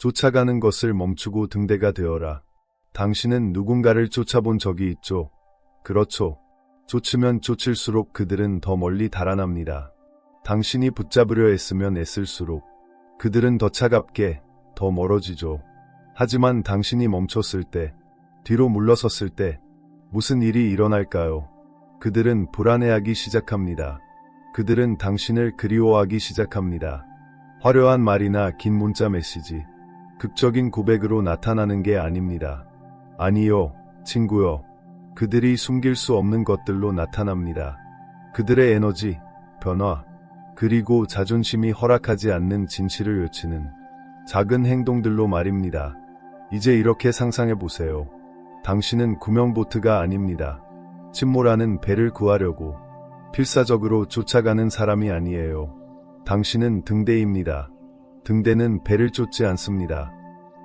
쫓아가는 것을 멈추고 등대가 되어라. 당신은 누군가를 쫓아본 적이 있죠? 그렇죠. 쫓으면 쫓을수록 그들은 더 멀리 달아납니다. 당신이 붙잡으려 애쓰면 애쓸수록 그들은 더 차갑게, 더 멀어지죠. 하지만 당신이 멈췄을 때, 뒤로 물러섰을 때 무슨 일이 일어날까요? 그들은 불안해하기 시작합니다. 그들은 당신을 그리워하기 시작합니다. 화려한 말이나 긴 문자 메시지, 극적인 고백으로 나타나는 게 아닙니다. 아니요, 친구요. 그들이 숨길 수 없는 것들로 나타납니다. 그들의 에너지, 변화, 그리고 자존심이 허락하지 않는 진실을 외치는 작은 행동들로 말입니다. 이제 이렇게 상상해 보세요. 당신은 구명보트가 아닙니다. 침몰하는 배를 구하려고 필사적으로 쫓아가는 사람이 아니에요. 당신은 등대입니다. 등대는 배를 쫓지 않습니다.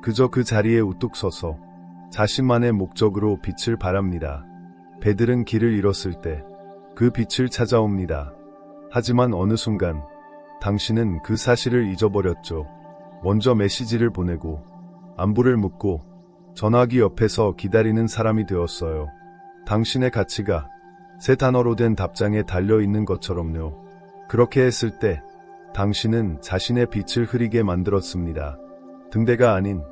그저 그 자리에 우뚝 서서 자신만의 목적으로 빛을 발합니다. 배들은 길을 잃었을 때 그 빛을 찾아옵니다. 하지만 어느 순간 당신은 그 사실을 잊어버렸죠. 먼저 메시지를 보내고 안부를 묻고 전화기 옆에서 기다리는 사람이 되었어요. 당신의 가치가 세 단어로 된 답장에 달려있는 것처럼요. 그렇게 했을 때 당신은 자신의 빛을 흐리게 만들었습니다. 등대가 아닌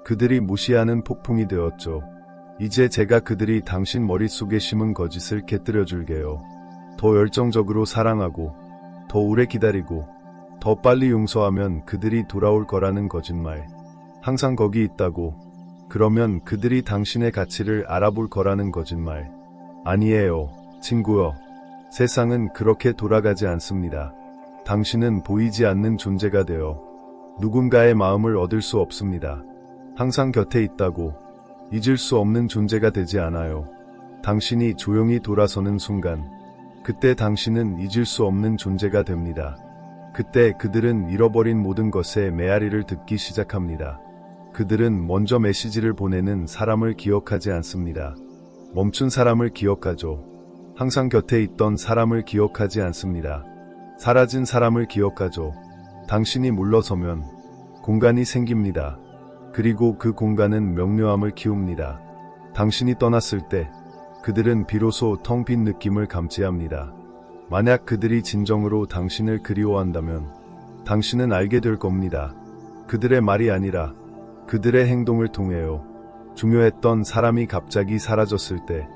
그들이 무시하는 폭풍이 되었죠. 이제 제가 그들이 당신 머릿속에 심은 거짓을 깨뜨려 줄게요. 더 열정적으로 사랑하고, 더 오래 기다리고, 더 빨리 용서하면 그들이 돌아올 거라는 거짓말. 항상 거기 있다고, 그러면 그들이 당신의 가치를 알아볼 거라는 거짓말. 아니에요, 친구요. 세상은 그렇게 돌아가지 않습니다. 당신은 보이지 않는 존재가 되어 누군가의 마음을 얻을 수 없습니다. 항상 곁에 있다고 잊을 수 없는 존재가 되지 않아요. 당신이 조용히 돌아서는 순간, 그때 당신은 잊을 수 없는 존재가 됩니다. 그때 그들은 잃어버린 모든 것의 메아리를 듣기 시작합니다. 그들은 먼저 메시지를 보내는 사람을 기억하지 않습니다. 멈춘 사람을 기억하죠. 항상 곁에 있던 사람을 기억하지 않습니다. 사라진 사람을 기억하죠. 당신이 물러서면 공간이 생깁니다. 그리고 그 공간은 명료함을 키웁니다. 당신이 떠났을 때 그들은 비로소 텅 빈 느낌을 감지합니다. 만약 그들이 진정으로 당신을 그리워한다면 당신은 알게 될 겁니다. 그들의 말이 아니라 그들의 행동을 통해요. 중요했던 사람이 갑자기 사라졌을 때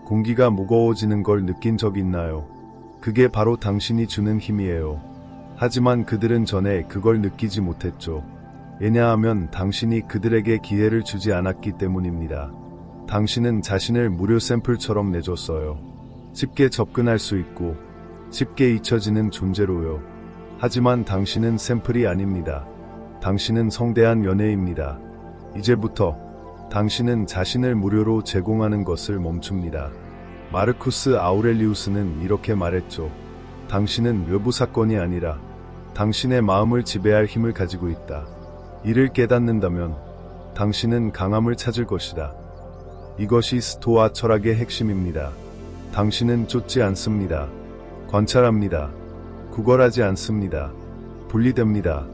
공기가 무거워지는 걸 느낀 적 있나요? 그게 바로 당신이 주는 힘이에요. 하지만 그들은 전에 그걸 느끼지 못했죠. 왜냐하면 당신이 그들에게 기회를 주지 않았기 때문입니다. 당신은 자신을 무료 샘플처럼 내줬어요. 쉽게 접근할 수 있고 쉽게 잊혀지는 존재로요. 하지만 당신은 샘플이 아닙니다. 당신은 성대한 연애입니다. 이제부터 당신은 자신을 무료로 제공하는 것을 멈춥니다. 마르쿠스 아우렐리우스는 이렇게 말했죠. 당신은 외부 사건이 아니라 당신의 마음을 지배할 힘을 가지고 있다. 이를 깨닫는다면 당신은 강함을 찾을 것이다. 이것이 스토아 철학의 핵심입니다. 당신은 쫓지 않습니다. 관찰합니다. 구걸하지 않습니다. 분리됩니다.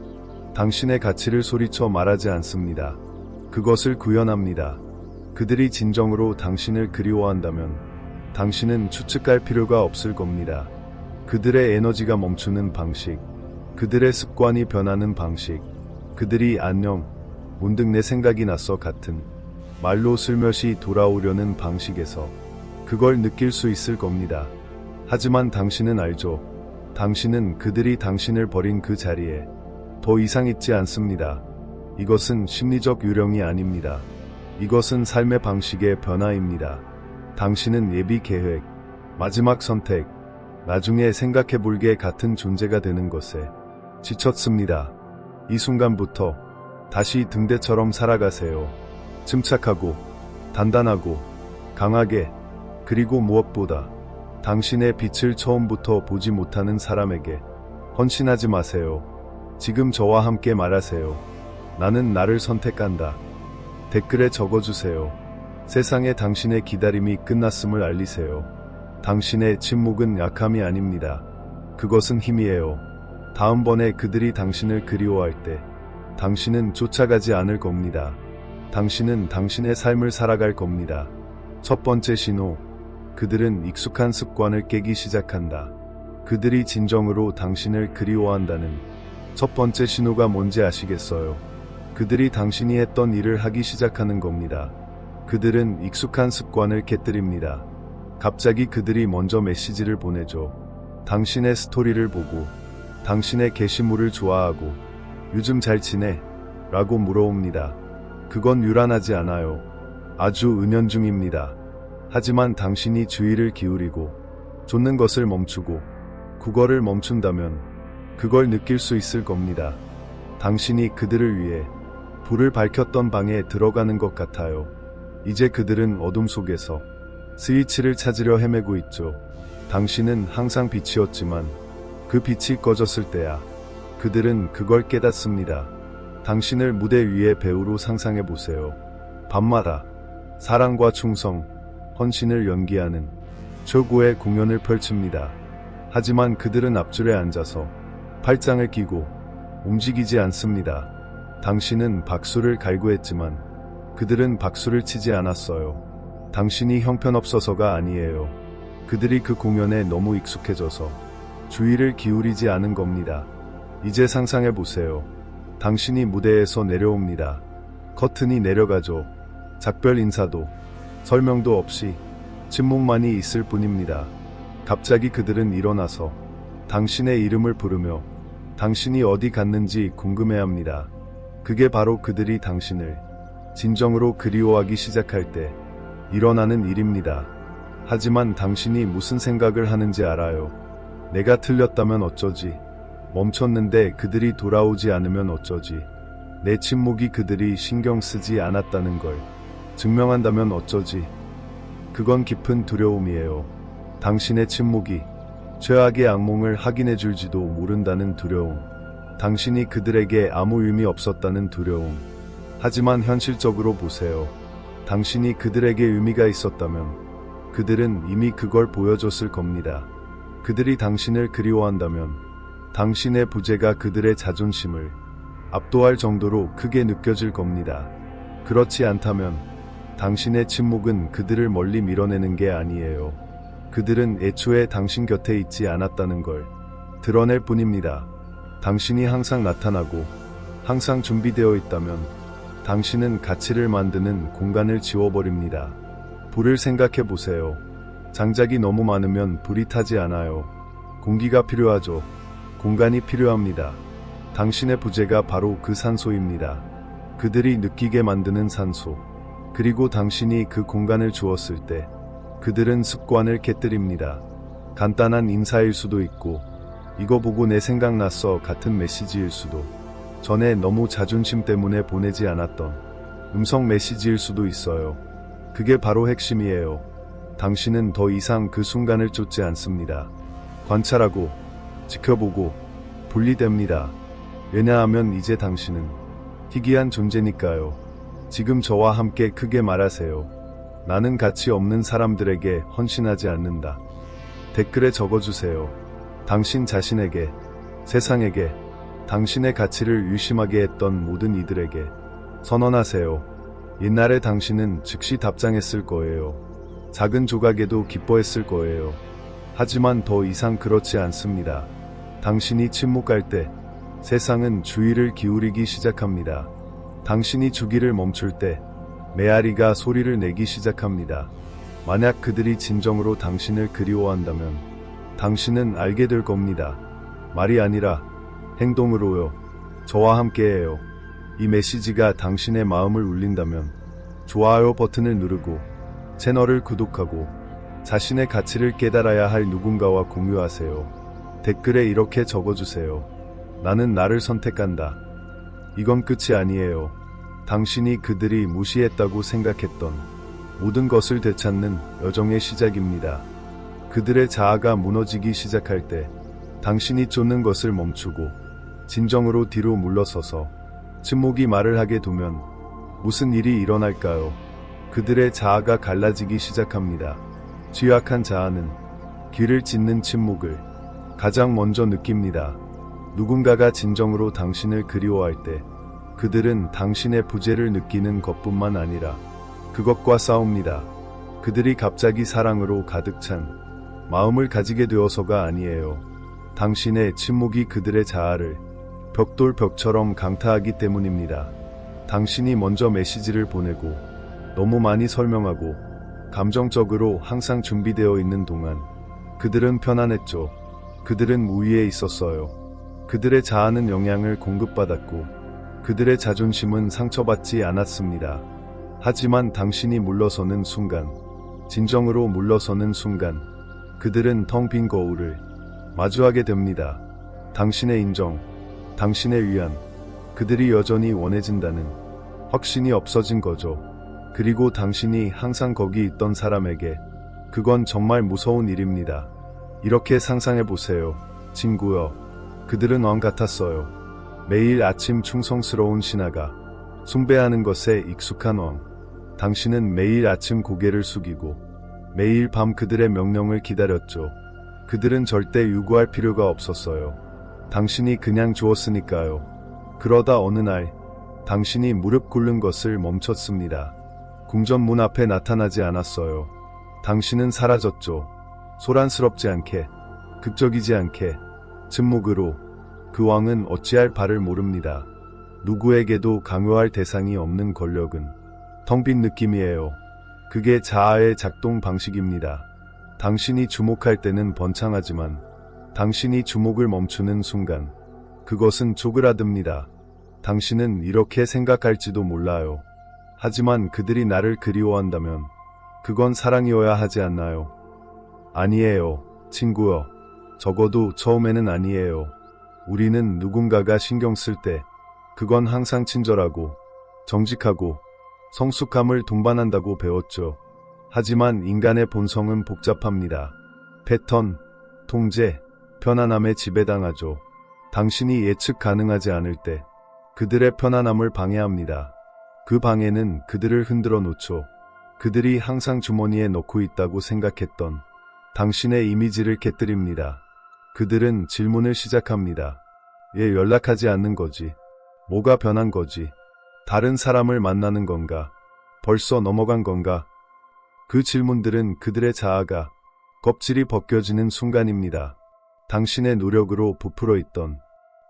당신의 가치를 소리쳐 말하지 않습니다. 그것을 구현합니다. 그들이 진정으로 당신을 그리워한다면 당신은 추측할 필요가 없을 겁니다. 그들의 에너지가 멈추는 방식, 그들의 습관이 변하는 방식, 그들이 안녕, 문득 내 생각이 났어 같은 말로 슬며시 돌아오려는 방식에서 그걸 느낄 수 있을 겁니다. 하지만 당신은 알죠. 당신은 그들이 당신을 버린 그 자리에 더 이상 있지 않습니다. 이것은 심리적 유령이 아닙니다. 이것은 삶의 방식의 변화입니다. 당신은 예비 계획, 마지막 선택, 나중에 생각해볼게 같은 존재가 되는 것에 지쳤습니다. 이 순간부터 다시 등대처럼 살아가세요. 침착하고, 단단하고, 강하게, 그리고 무엇보다 당신의 빛을 처음부터 보지 못하는 사람에게 헌신하지 마세요. 지금 저와 함께 말하세요. 나는 나를 선택한다. 댓글에 적어주세요. 세상에 당신의 기다림이 끝났음을 알리세요. 당신의 침묵은 약함이 아닙니다. 그것은 힘이에요. 다음번에 그들이 당신을 그리워할 때 당신은 쫓아가지 않을 겁니다. 당신은 당신의 삶을 살아갈 겁니다. 첫 번째 신호. 그들은 익숙한 습관을 깨기 시작한다. 그들이 진정으로 당신을 그리워한다는 첫 번째 신호가 뭔지 아시겠어요? 그들이 당신이 했던 일을 하기 시작하는 겁니다. 그들은 익숙한 습관을 깨뜨립니다. 갑자기 그들이 먼저 메시지를 보내죠. 당신의 스토리를 보고 당신의 게시물을 좋아하고 요즘 잘 지내? 라고 물어옵니다. 그건 유란하지 않아요. 아주 은연중입니다. 하지만 당신이 주의를 기울이고 쫓는 것을 멈추고 국어를 멈춘다면 그걸 느낄 수 있을 겁니다. 당신이 그들을 위해 불을 밝혔던 방에 들어가는 것 같아요. 이제 그들은 어둠 속에서 스위치를 찾으려 헤매고 있죠. 당신은 항상 빛이었지만 그 빛이 꺼졌을 때야 그들은 그걸 깨닫습니다. 당신을 무대 위에 배우로 상상해 보세요. 밤마다 사랑과 충성, 헌신을 연기하는 최고의 공연을 펼칩니다. 하지만 그들은 앞줄에 앉아서 팔짱을 끼고 움직이지 않습니다. 당신은 박수를 갈구했지만 그들은 박수를 치지 않았어요. 당신이 형편없어서가 아니에요. 그들이 그 공연에 너무 익숙해져서 주의를 기울이지 않은 겁니다. 이제 상상해 보세요. 당신이 무대에서 내려옵니다. 커튼이 내려가죠. 작별 인사도 설명도 없이 침묵만이 있을 뿐입니다. 갑자기 그들은 일어나서 당신의 이름을 부르며 당신이 어디 갔는지 궁금해합니다. 그게 바로 그들이 당신을 진정으로 그리워하기 시작할 때 일어나는 일입니다. 하지만 당신이 무슨 생각을 하는지 알아요. 내가 틀렸다면 어쩌지? 멈췄는데 그들이 돌아오지 않으면 어쩌지? 내 침묵이 그들이 신경 쓰지 않았다는 걸 증명한다면 어쩌지? 그건 깊은 두려움이에요. 당신의 침묵이 최악의 악몽을 확인해 줄지도 모른다는 두려움. 당신이 그들에게 아무 의미 없었다는 두려움. 하지만 현실적으로 보세요. 당신이 그들에게 의미가 있었다면 그들은 이미 그걸 보여줬을 겁니다. 그들이 당신을 그리워한다면 당신의 부재가 그들의 자존심을 압도할 정도로 크게 느껴질 겁니다. 그렇지 않다면 당신의 침묵은 그들을 멀리 밀어내는 게 아니에요. 그들은 애초에 당신 곁에 있지 않았다는 걸 드러낼 뿐입니다. 당신이 항상 나타나고 항상 준비되어 있다면 당신은 가치를 만드는 공간을 지워버립니다. 불을 생각해 보세요. 장작이 너무 많으면 불이 타지 않아요. 공기가 필요하죠. 공간이 필요합니다. 당신의 부재가 바로 그 산소입니다. 그들이 느끼게 만드는 산소. 그리고 당신이 그 공간을 주었을 때 그들은 습관을 깨뜨립니다. 간단한 인사일 수도 있고 이거 보고 내 생각났어 같은 메시지일 수도, 전에 너무 자존심 때문에 보내지 않았던 음성 메시지일 수도 있어요. 그게 바로 핵심이에요. 당신은 더 이상 그 순간을 쫓지 않습니다. 관찰하고 지켜보고 분리됩니다. 왜냐하면 이제 당신은 희귀한 존재니까요. 지금 저와 함께 크게 말하세요. 나는 가치 없는 사람들에게 헌신하지 않는다. 댓글에 적어주세요. 당신 자신에게, 세상에게, 당신의 가치를 유심하게 했던 모든 이들에게 선언하세요. 옛날에 당신은 즉시 답장했을 거예요. 작은 조각에도 기뻐했을 거예요. 하지만 더 이상 그렇지 않습니다. 당신이 침묵할 때 세상은 주의를 기울이기 시작합니다. 당신이 주기를 멈출 때 메아리가 소리를 내기 시작합니다. 만약 그들이 진정으로 당신을 그리워한다면 당신은 알게 될 겁니다. 말이 아니라 행동으로요. 저와 함께해요. 이 메시지가 당신의 마음을 울린다면 좋아요 버튼을 누르고 채널을 구독하고 자신의 가치를 깨달아야 할 누군가와 공유하세요. 댓글에 이렇게 적어주세요. 나는 나를 선택한다. 이건 끝이 아니에요. 당신이 그들이 무시했다고 생각했던 모든 것을 되찾는 여정의 시작입니다. 그들의 자아가 무너지기 시작할 때 당신이 쫓는 것을 멈추고 진정으로 뒤로 물러서서 침묵이 말을 하게 두면 무슨 일이 일어날까요? 그들의 자아가 갈라지기 시작합니다. 취약한 자아는 귀를 찢는 침묵을 가장 먼저 느낍니다. 누군가가 진정으로 당신을 그리워할 때 그들은 당신의 부재를 느끼는 것뿐만 아니라 그것과 싸웁니다. 그들이 갑자기 사랑으로 가득 찬 마음을 가지게 되어서가 아니에요. 당신의 침묵이 그들의 자아를 벽돌벽처럼 강타하기 때문입니다. 당신이 먼저 메시지를 보내고 너무 많이 설명하고 감정적으로 항상 준비되어 있는 동안 그들은 편안했죠. 그들은 우위에 있었어요. 그들의 자아는 영향을 공급받았고 그들의 자존심은 상처받지 않았습니다. 하지만 당신이 물러서는 순간, 진정으로 물러서는 순간 그들은 텅 빈 거울을 마주하게 됩니다. 당신의 인정, 당신의 위안, 그들이 여전히 원해진다는 확신이 없어진 거죠. 그리고 당신이 항상 거기 있던 사람에게 그건 정말 무서운 일입니다. 이렇게 상상해보세요. 친구여. 그들은 왕 같았어요. 매일 아침 충성스러운 신하가 숭배하는 것에 익숙한 왕. 당신은 매일 아침 고개를 숙이고 매일 밤 그들의 명령을 기다렸죠. 그들은 절대 요구할 필요가 없었어요. 당신이 그냥 주었으니까요. 그러다 어느 날 당신이 무릎 꿇는 것을 멈췄습니다. 궁전 문 앞에 나타나지 않았어요. 당신은 사라졌죠. 소란스럽지 않게, 극적이지 않게, 침묵으로. 그 왕은 어찌할 바를 모릅니다. 누구에게도 강요할 대상이 없는 권력은 텅 빈 느낌이에요. 그게 자아의 작동 방식입니다. 당신이 주목할 때는 번창하지만 당신이 주목을 멈추는 순간 그것은 쪼그라듭니다. 당신은 이렇게 생각할지도 몰라요. 하지만 그들이 나를 그리워한다면 그건 사랑이어야 하지 않나요? 아니에요, 친구여. 적어도 처음에는 아니에요. 우리는 누군가가 신경 쓸 때 그건 항상 친절하고 정직하고 성숙함을 동반한다고 배웠죠. 하지만 인간의 본성은 복잡합니다. 패턴, 통제, 편안함에 지배당하죠. 당신이 예측 가능하지 않을 때 그들의 편안함을 방해합니다. 그 방해는 그들을 흔들어 놓죠. 그들이 항상 주머니에 넣고 있다고 생각했던 당신의 이미지를 깨뜨립니다. 그들은 질문을 시작합니다. 왜 연락하지 않는 거지? 뭐가 변한 거지? 다른 사람을 만나는 건가? 벌써 넘어간 건가? 그 질문들은 그들의 자아가 껍질이 벗겨지는 순간입니다. 당신의 노력으로 부풀어 있던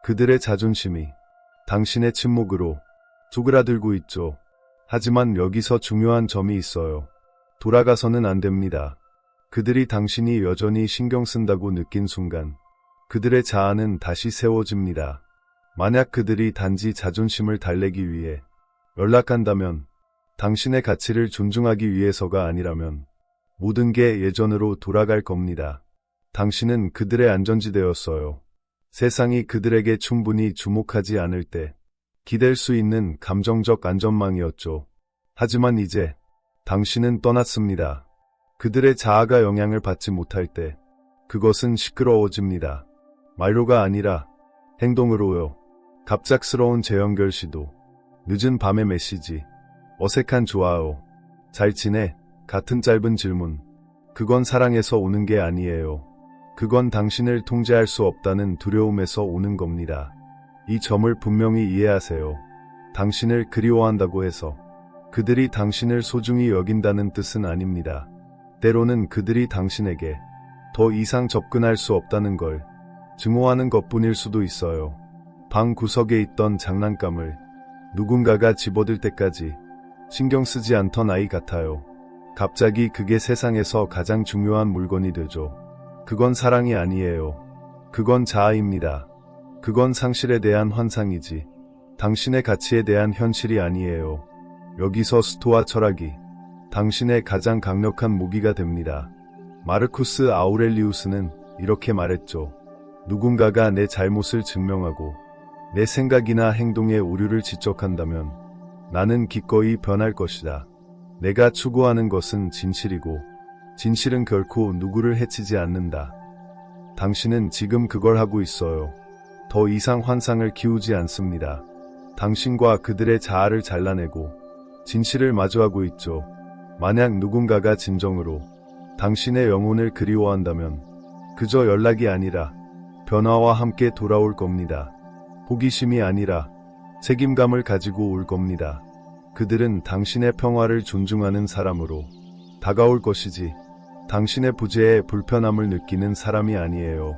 그들의 자존심이 당신의 침묵으로 쪼그라들고 있죠. 하지만 여기서 중요한 점이 있어요. 돌아가서는 안 됩니다. 그들이 당신이 여전히 신경 쓴다고 느낀 순간 그들의 자아는 다시 세워집니다. 만약 그들이 단지 자존심을 달래기 위해 연락한다면, 당신의 가치를 존중하기 위해서가 아니라면 모든 게 예전으로 돌아갈 겁니다. 당신은 그들의 안전지대였어요. 세상이 그들에게 충분히 주목하지 않을 때 기댈 수 있는 감정적 안전망이었죠. 하지만 이제 당신은 떠났습니다. 그들의 자아가 영향을 받지 못할 때 그것은 시끄러워집니다. 말로가 아니라 행동으로요. 갑작스러운 재연결 시도, 늦은 밤의 메시지, 어색한 좋아요, 잘 지내, 같은 짧은 질문. 그건 사랑에서 오는 게 아니에요. 그건 당신을 통제할 수 없다는 두려움에서 오는 겁니다. 이 점을 분명히 이해하세요. 당신을 그리워한다고 해서 그들이 당신을 소중히 여긴다는 뜻은 아닙니다. 때로는 그들이 당신에게 더 이상 접근할 수 없다는 걸 증오하는 것뿐일 수도 있어요. 방 구석에 있던 장난감을 누군가가 집어들 때까지 신경 쓰지 않던 아이 같아요. 갑자기 그게 세상에서 가장 중요한 물건이 되죠. 그건 사랑이 아니에요. 그건 자아입니다. 그건 상실에 대한 환상이지 당신의 가치에 대한 현실이 아니에요. 여기서 스토아 철학이 당신의 가장 강력한 무기가 됩니다. 마르쿠스 아우렐리우스는 이렇게 말했죠. 누군가가 내 잘못을 증명하고 내 생각이나 행동의 오류를 지적한다면 나는 기꺼이 변할 것이다. 내가 추구하는 것은 진실이고 진실은 결코 누구를 해치지 않는다. 당신은 지금 그걸 하고 있어요. 더 이상 환상을 키우지 않습니다. 당신과 그들의 자아를 잘라내고 진실을 마주하고 있죠. 만약 누군가가 진정으로 당신의 영혼을 그리워한다면 그저 연락이 아니라 변화와 함께 돌아올 겁니다. 호기심이 아니라 책임감을 가지고 올 겁니다. 그들은 당신의 평화를 존중하는 사람으로 다가올 것이지 당신의 부재에 불편함을 느끼는 사람이 아니에요.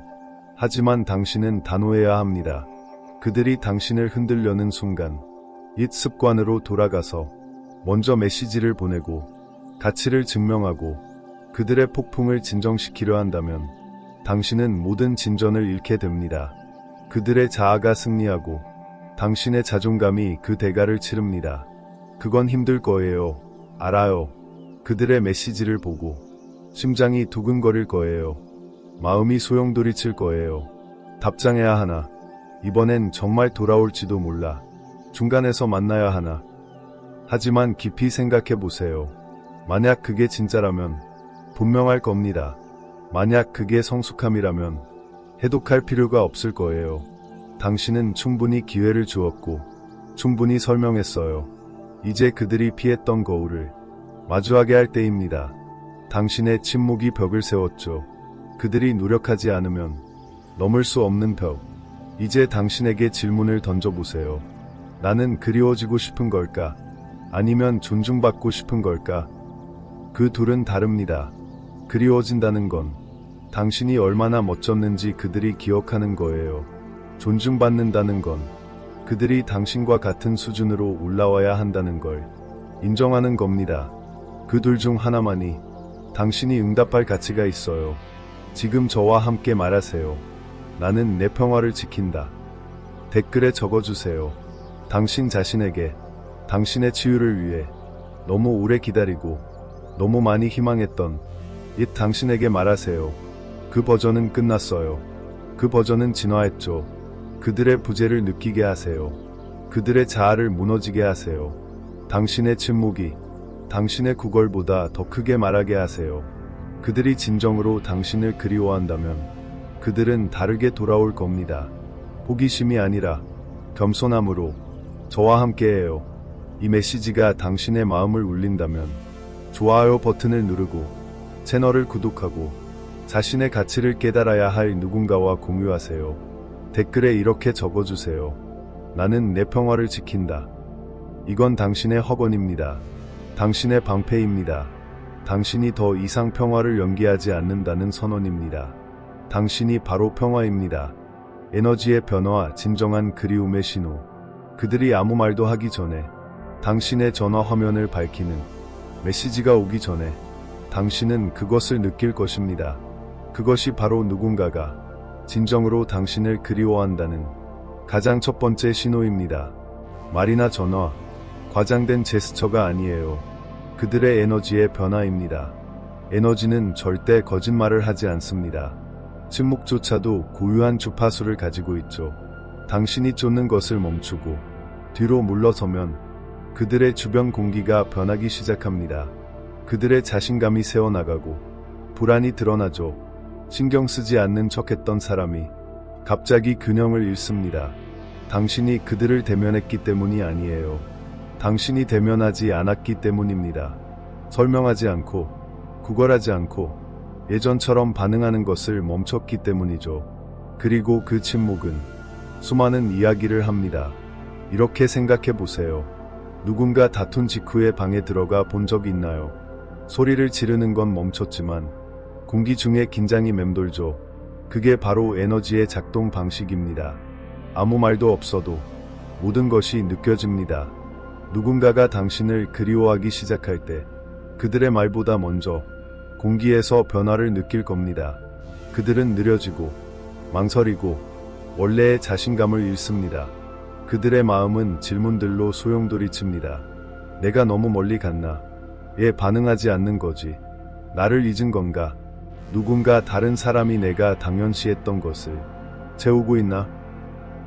하지만 당신은 단호해야 합니다. 그들이 당신을 흔들려는 순간 옛 습관으로 돌아가서 먼저 메시지를 보내고 가치를 증명하고 그들의 폭풍을 진정시키려 한다면 당신은 모든 진전을 잃게 됩니다. 그들의 자아가 승리하고 당신의 자존감이 그 대가를 치릅니다. 그건 힘들 거예요. 알아요. 그들의 메시지를 보고 심장이 두근거릴 거예요. 마음이 소용돌이칠 거예요. 답장해야 하나? 이번엔 정말 돌아올지도 몰라. 중간에서 만나야 하나? 하지만 깊이 생각해 보세요. 만약 그게 진짜라면 분명할 겁니다. 만약 그게 성숙함이라면 해독할 필요가 없을 거예요. 당신은 충분히 기회를 주었고 충분히 설명했어요. 이제 그들이 피했던 거울을 마주하게 할 때입니다. 당신의 침묵이 벽을 세웠죠. 그들이 노력하지 않으면 넘을 수 없는 벽. 이제 당신에게 질문을 던져보세요. 나는 그리워지고 싶은 걸까? 아니면 존중받고 싶은 걸까? 그 둘은 다릅니다. 그리워진다는 건 당신이 얼마나 멋졌는지 그들이 기억하는 거예요. 존중받는다는 건 그들이 당신과 같은 수준으로 올라와야 한다는 걸 인정하는 겁니다. 그 둘 중 하나만이 당신이 응답할 가치가 있어요. 지금 저와 함께 말하세요. 나는 내 평화를 지킨다. 댓글에 적어주세요. 당신 자신에게, 당신의 치유를 위해 너무 오래 기다리고 너무 많이 희망했던 옛 당신에게 말하세요. 그 버전은 끝났어요. 그 버전은 진화했죠. 그들의 부재를 느끼게 하세요. 그들의 자아를 무너지게 하세요. 당신의 침묵이 당신의 구걸보다 더 크게 말하게 하세요. 그들이 진정으로 당신을 그리워한다면 그들은 다르게 돌아올 겁니다. 호기심이 아니라 겸손함으로 저와 함께해요. 이 메시지가 당신의 마음을 울린다면 좋아요 버튼을 누르고 채널을 구독하고 자신의 가치를 깨달아야 할 누군가와 공유하세요. 댓글에 이렇게 적어주세요. 나는 내 평화를 지킨다. 이건 당신의 허건입니다. 당신의 방패입니다. 당신이 더 이상 평화를 연기하지 않는다는 선언입니다. 당신이 바로 평화입니다. 에너지의 변화, 진정한 그리움의 신호. 그들이 아무 말도 하기 전에 당신의 전화 화면을 밝히는 메시지가 오기 전에 당신은 그것을 느낄 것입니다. 그것이 바로 누군가가 진정으로 당신을 그리워한다는 가장 첫 번째 신호입니다. 말이나 전화, 과장된 제스처가 아니에요. 그들의 에너지의 변화입니다. 에너지는 절대 거짓말을 하지 않습니다. 침묵조차도 고유한 주파수를 가지고 있죠. 당신이 쫓는 것을 멈추고 뒤로 물러서면 그들의 주변 공기가 변하기 시작합니다. 그들의 자신감이 새어나가고 불안이 드러나죠. 신경 쓰지 않는 척했던 사람이 갑자기 균형을 잃습니다. 당신이 그들을 대면했기 때문이 아니에요. 당신이 대면하지 않았기 때문입니다. 설명하지 않고 구걸하지 않고 예전처럼 반응하는 것을 멈췄기 때문이죠. 그리고 그 침묵은 수많은 이야기를 합니다. 이렇게 생각해 보세요. 누군가 다툰 직후에 방에 들어가 본 적이 있나요? 소리를 지르는 건 멈췄지만 공기 중에 긴장이 맴돌죠. 그게 바로 에너지의 작동 방식입니다. 아무 말도 없어도 모든 것이 느껴집니다. 누군가가 당신을 그리워하기 시작할 때 그들의 말보다 먼저 공기에서 변화를 느낄 겁니다. 그들은 느려지고 망설이고 원래의 자신감을 잃습니다. 그들의 마음은 질문들로 소용돌이칩니다. 내가 너무 멀리 갔나? 왜 반응하지 않는 거지? 나를 잊은 건가? 누군가 다른 사람이 내가 당연시했던 것을 채우고 있나?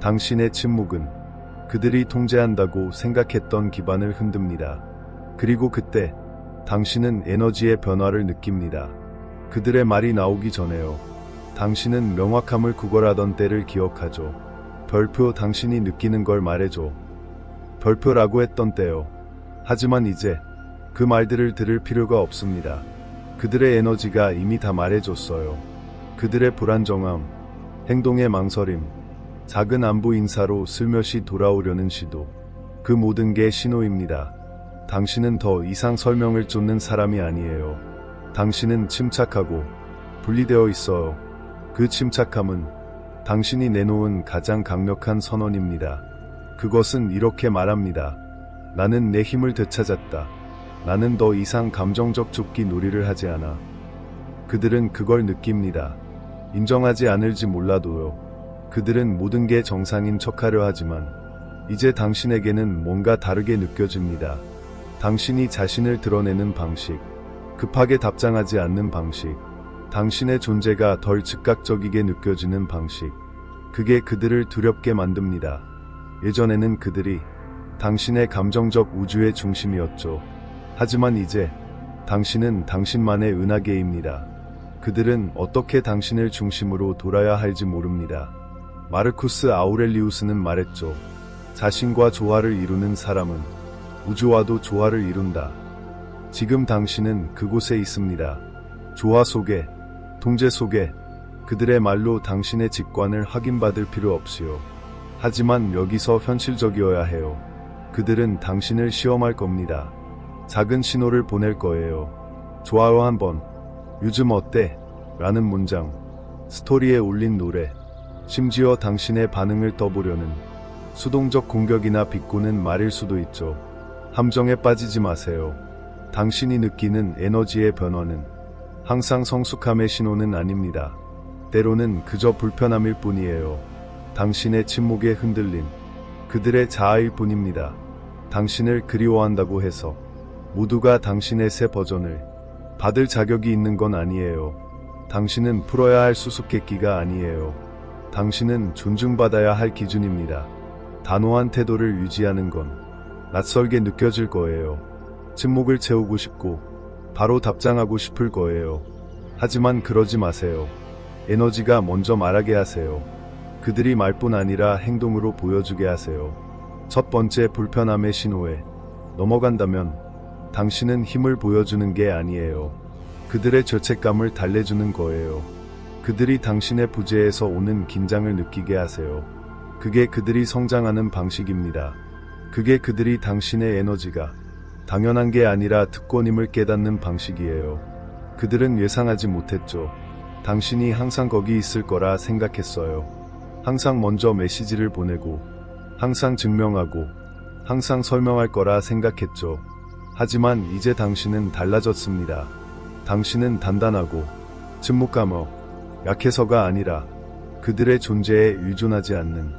당신의 침묵은 그들이 통제한다고 생각했던 기반을 흔듭니다. 그리고 그때 당신은 에너지의 변화를 느낍니다. 그들의 말이 나오기 전에요. 당신은 명확함을 구걸하던 때를 기억하죠. 별표, 당신이 느끼는 걸 말해줘. 별표라고 했던 때요. 하지만 이제 그 말들을 들을 필요가 없습니다. 그들의 에너지가 이미 다 말해줬어요. 그들의 불안정함, 행동의 망설임, 작은 안부 인사로 슬며시 돌아오려는 시도. 그 모든 게 신호입니다. 당신은 더 이상 설명을 쫓는 사람이 아니에요. 당신은 침착하고 분리되어 있어요. 그 침착함은 당신이 내놓은 가장 강력한 선언입니다. 그것은 이렇게 말합니다. 나는 내 힘을 되찾았다. 나는 더 이상 감정적 쫓기 놀이를 하지 않아. 그들은 그걸 느낍니다. 인정하지 않을지 몰라도요. 그들은 모든 게 정상인 척하려 하지만 이제 당신에게는 뭔가 다르게 느껴집니다. 당신이 자신을 드러내는 방식, 급하게 답장하지 않는 방식, 당신의 존재가 덜 즉각적이게 느껴지는 방식, 그게 그들을 두렵게 만듭니다. 예전에는 그들이 당신의 감정적 우주의 중심이었죠. 하지만 이제 당신은 당신만의 은하계입니다. 그들은 어떻게 당신을 중심으로 돌아야 할지 모릅니다. 마르쿠스 아우렐리우스는 말했죠. 자신과 조화를 이루는 사람은 우주와도 조화를 이룬다. 지금 당신은 그곳에 있습니다. 조화 속에, 통제 속에. 그들의 말로 당신의 직관을 확인받을 필요 없이요. 하지만 여기서 현실적이어야 해요. 그들은 당신을 시험할 겁니다. 작은 신호를 보낼 거예요. 좋아요 한번. 요즘 어때? 라는 문장. 스토리에 올린 노래. 심지어 당신의 반응을 떠보려는 수동적 공격이나 비꼬는 말일 수도 있죠. 함정에 빠지지 마세요. 당신이 느끼는 에너지의 변화는 항상 성숙함의 신호는 아닙니다. 때로는 그저 불편함일 뿐이에요. 당신의 침묵에 흔들린 그들의 자아일 뿐입니다. 당신을 그리워한다고 해서 모두가 당신의 새 버전을 받을 자격이 있는 건 아니에요. 당신은 풀어야 할 수수께끼가 아니에요. 당신은 존중받아야 할 기준입니다. 단호한 태도를 유지하는 건 낯설게 느껴질 거예요. 침묵을 채우고 싶고 바로 답장하고 싶을 거예요. 하지만 그러지 마세요. 에너지가 먼저 말하게 하세요. 그들이 말뿐 아니라 행동으로 보여주게 하세요. 첫 번째 불편함의 신호에 넘어간다면 당신은 힘을 보여주는 게 아니에요. 그들의 죄책감을 달래주는 거예요. 그들이 당신의 부재에서 오는 긴장을 느끼게 하세요. 그게 그들이 성장하는 방식입니다. 그게 그들이 당신의 에너지가 당연한 게 아니라 특권임을 깨닫는 방식이에요. 그들은 예상하지 못했죠. 당신이 항상 거기 있을 거라 생각했어요. 항상 먼저 메시지를 보내고, 항상 증명하고, 항상 설명할 거라 생각했죠. 하지만 이제 당신은 달라졌습니다. 당신은 단단하고, 침묵감어, 약해서가 아니라 그들의 존재에 의존하지 않는